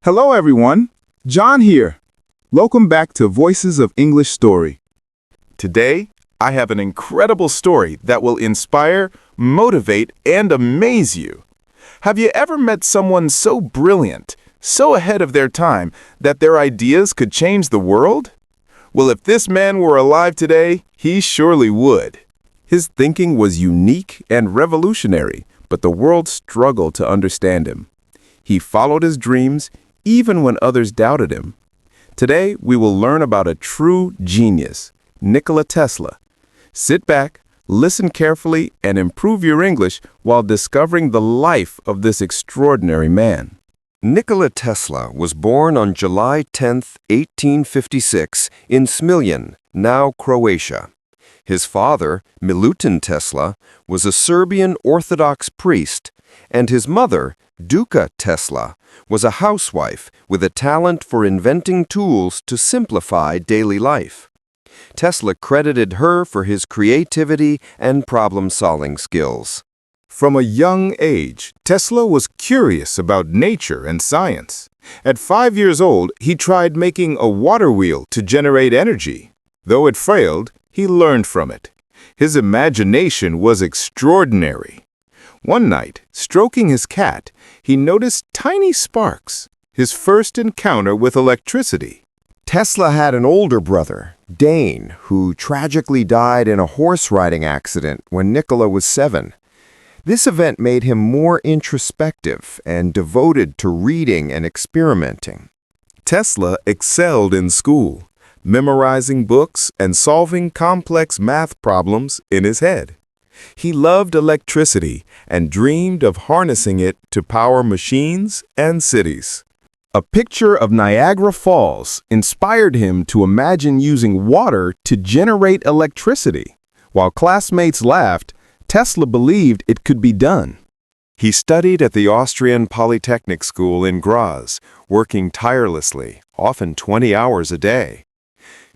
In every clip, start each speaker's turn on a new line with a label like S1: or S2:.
S1: Hello everyone, John here. Welcome back to Voices of English Story. Today, I have an incredible story that will inspire, motivate, and amaze you. Have you ever met someone so brilliant, so ahead of their time, that their ideas could change the world? Well, if this man were alive today, he surely would. His thinking was unique and revolutionary, but the world struggled to understand him. He followed his dreams, even when others doubted him. Today, we will learn about a true genius, Nikola Tesla. Sit back, listen carefully, and improve your English while discovering the life of this extraordinary man.
S2: Nikola Tesla was born on July 10, 1856, in Smiljan, now Croatia. His father, Milutin Tesla, was a Serbian Orthodox priest, and his mother, Duka Tesla, was a housewife with a talent for inventing tools to simplify daily life. Tesla credited her for his creativity and problem-solving skills.
S1: From a young age, Tesla was curious about nature and science. At 5 years old, he tried making a water wheel to generate energy. Though it failed, he learned from it. His imagination was extraordinary. One night, stroking his cat, he noticed tiny sparks, his first encounter with electricity.
S2: Tesla had an older brother, Dane, who tragically died in a horse-riding accident when Nikola was 7. This event made him more introspective and devoted to reading and experimenting.
S1: Tesla excelled in school, memorizing books and solving complex math problems in his head. He loved electricity and dreamed of harnessing it to power machines and cities. A picture of Niagara Falls inspired him to imagine using water to generate electricity. While classmates laughed, Tesla believed it could be done.
S2: He studied at the Austrian Polytechnic School in Graz, working tirelessly, often 20 hours a day.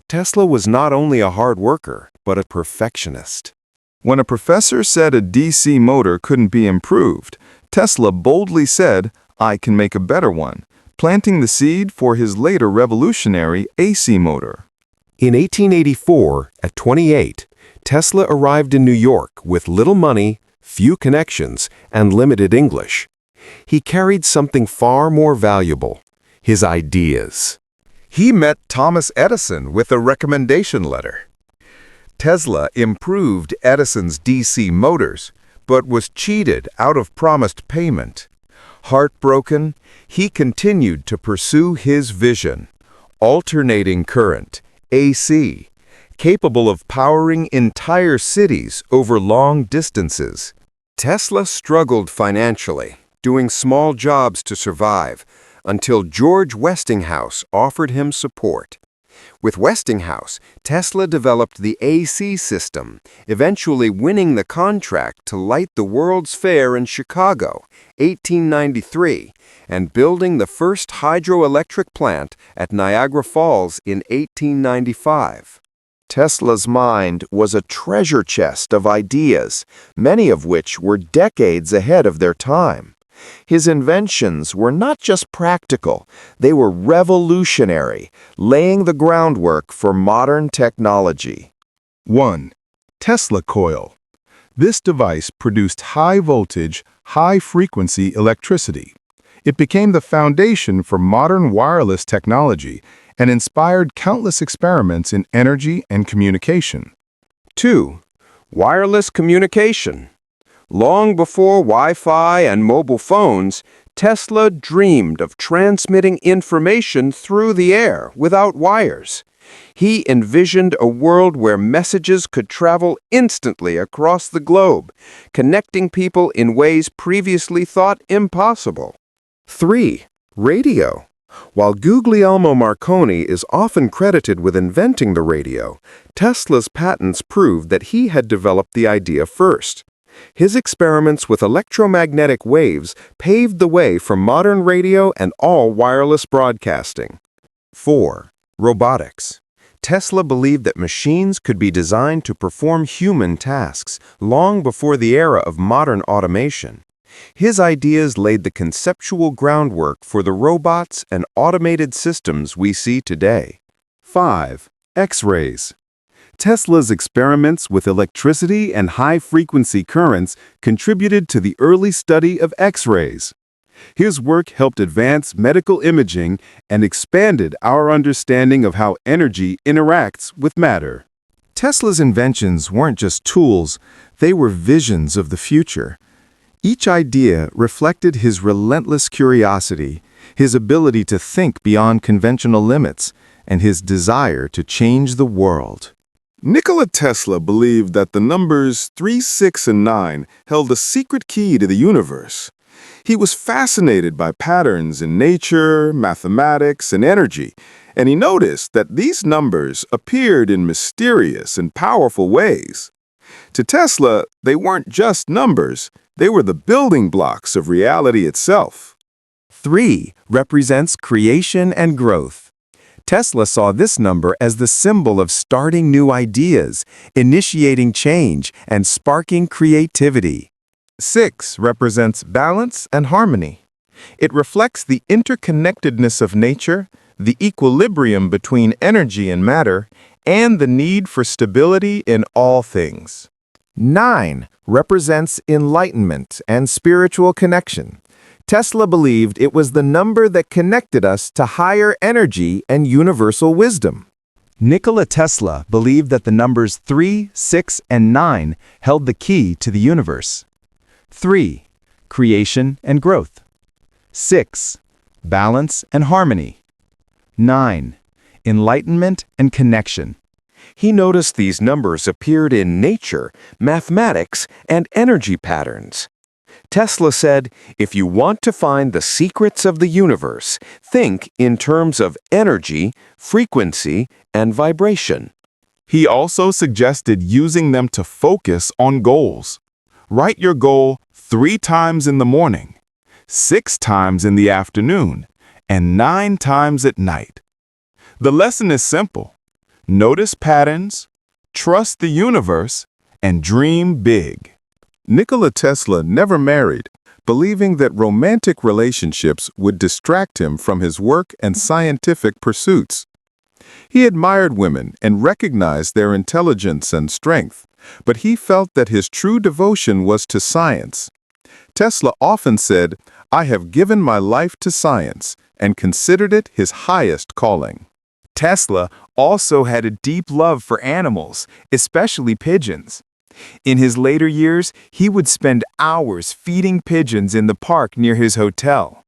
S2: Tesla was not only a hard worker, but a perfectionist.
S1: When a professor said a DC motor couldn't be improved, Tesla boldly said, "I can make a better one," planting the seed for his later revolutionary AC motor.
S2: In 1884, at 28, Tesla arrived in New York with little money, few connections, and limited English. He carried something far more valuable: his ideas.
S1: He met Thomas Edison with a recommendation letter. Tesla improved Edison's DC motors, but was cheated out of promised payment. Heartbroken, he continued to pursue his vision: alternating current, AC, capable of powering entire cities over long distances.
S2: Tesla struggled financially, doing small jobs to survive, until George Westinghouse offered him support. With Westinghouse, Tesla developed the AC system, eventually winning the contract to light the World's Fair in Chicago, 1893, and building the first hydroelectric plant at Niagara Falls in 1895. Tesla's mind was a treasure chest of ideas, many of which were decades ahead of their time. His inventions were not just practical, they were revolutionary, laying the groundwork for modern technology.
S1: 1. Tesla coil. This device produced high-voltage, high-frequency electricity. It became the foundation for modern wireless technology and inspired countless experiments in energy and communication.
S2: 2. Wireless communication. Long before Wi-Fi and mobile phones, Tesla dreamed of transmitting information through the air without wires. He envisioned a world where messages could travel instantly across the globe, connecting people in ways previously thought impossible. 3. Radio. While Guglielmo Marconi is often credited with inventing the radio, Tesla's patents proved that he had developed the idea first. His experiments with electromagnetic waves paved the way for modern radio and all wireless broadcasting. 4. Robotics. Tesla believed that machines could be designed to perform human tasks long before the era of modern automation. His ideas laid the conceptual groundwork for the robots and automated systems we see today.
S1: 5. X-rays. Tesla's experiments with electricity and high-frequency currents contributed to the early study of X-rays. His work helped advance medical imaging and expanded our understanding of how energy interacts with matter. Tesla's inventions weren't just tools, they were visions of the future. Each idea reflected his relentless curiosity, his ability to think beyond conventional limits, and his desire to change the world. Nikola Tesla believed that the numbers 3, 6, and 9 held a secret key to the universe. He was fascinated by patterns in nature, mathematics, and energy, and he noticed that these numbers appeared in mysterious and powerful ways. To Tesla, they weren't just numbers, they were the building blocks of reality itself.
S3: 3 represents creation and growth. Tesla saw this number as the symbol of starting new ideas, initiating change, and sparking creativity. 6 represents balance and harmony. It reflects the interconnectedness of nature, the equilibrium between energy and matter, and the need for stability in all things. 9 represents enlightenment and spiritual connection. Tesla believed it was the number that connected us to higher energy and universal wisdom. Nikola Tesla believed that the numbers 3, 6, and 9 held the key to the universe. 3. Creation and growth. 6. Balance and harmony. 9. Enlightenment and connection.
S2: He noticed these numbers appeared in nature, mathematics, and energy patterns. Tesla said, if you want to find the secrets of the universe, think in terms of energy, frequency, and vibration.
S1: He also suggested using them to focus on goals. Write your goal 3 times in the morning, 6 times in the afternoon, and 9 times at night. The lesson is simple. Notice patterns, trust the universe, and dream big. Nikola Tesla never married, believing that romantic relationships would distract him from his work and scientific pursuits. He admired women and recognized their intelligence and strength, but he felt that his true devotion was to science. Tesla often said, "I have given my life to science," and considered it his highest calling.
S3: Tesla also had a deep love for animals, especially pigeons. In his later years, he would spend hours feeding pigeons in the park near his hotel.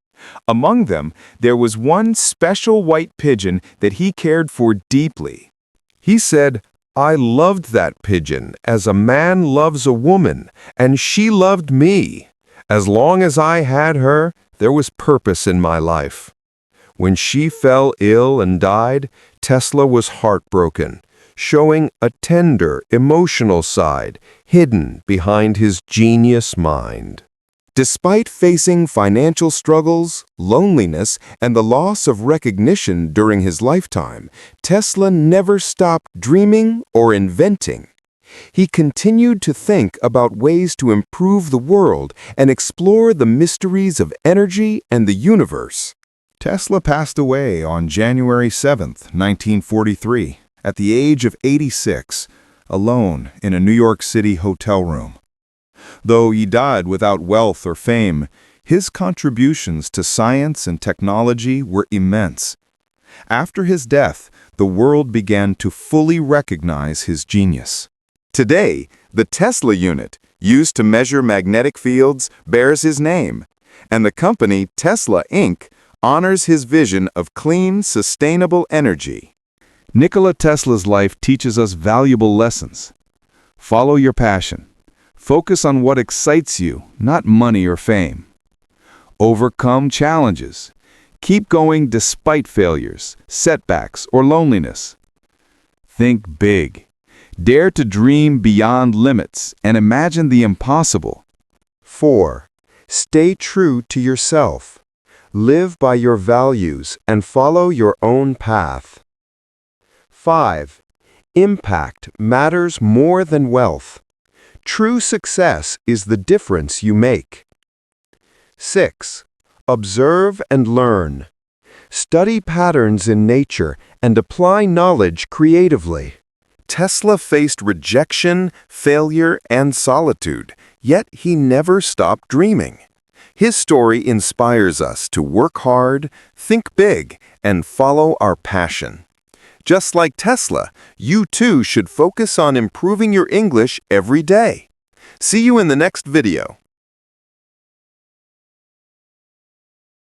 S3: Among them, there was one special white pigeon that he cared for deeply.
S2: He said, I loved that pigeon as a man loves a woman, and she loved me. As long as I had her, there was purpose in my life. When she fell ill and died, Tesla was heartbroken, showing a tender, emotional side hidden behind his genius mind. Despite facing financial struggles, loneliness, and the loss of recognition during his lifetime, Tesla never stopped dreaming or inventing. He continued to think about ways to improve the world and explore the mysteries of energy and the universe.
S1: Tesla passed away on January 7, 1943, at the age of 86, alone in a New York City hotel room. Though he died without wealth or fame, his contributions to science and technology were immense. After his death, the world began to fully recognize his genius. Today, the Tesla unit, used to measure magnetic fields, bears his name, and the company Tesla Inc. honors his vision of clean, sustainable energy. Nikola Tesla's life teaches us valuable lessons. Follow your passion. Focus on what excites you, not money or fame. Overcome challenges. Keep going despite failures, setbacks, or loneliness. Think big. Dare to dream beyond limits and imagine the impossible.
S2: 4. Stay true to yourself. Live by your values and follow your own path. 5. Impact matters more than wealth. True success is the difference you make. 6. Observe and learn. Study patterns in nature and apply knowledge creatively.
S3: Tesla faced rejection, failure, and solitude, yet he never stopped dreaming. His story inspires us to work hard, think big, and follow our passion. Just like Tesla, you too should focus on improving your English every day. See you in the next video.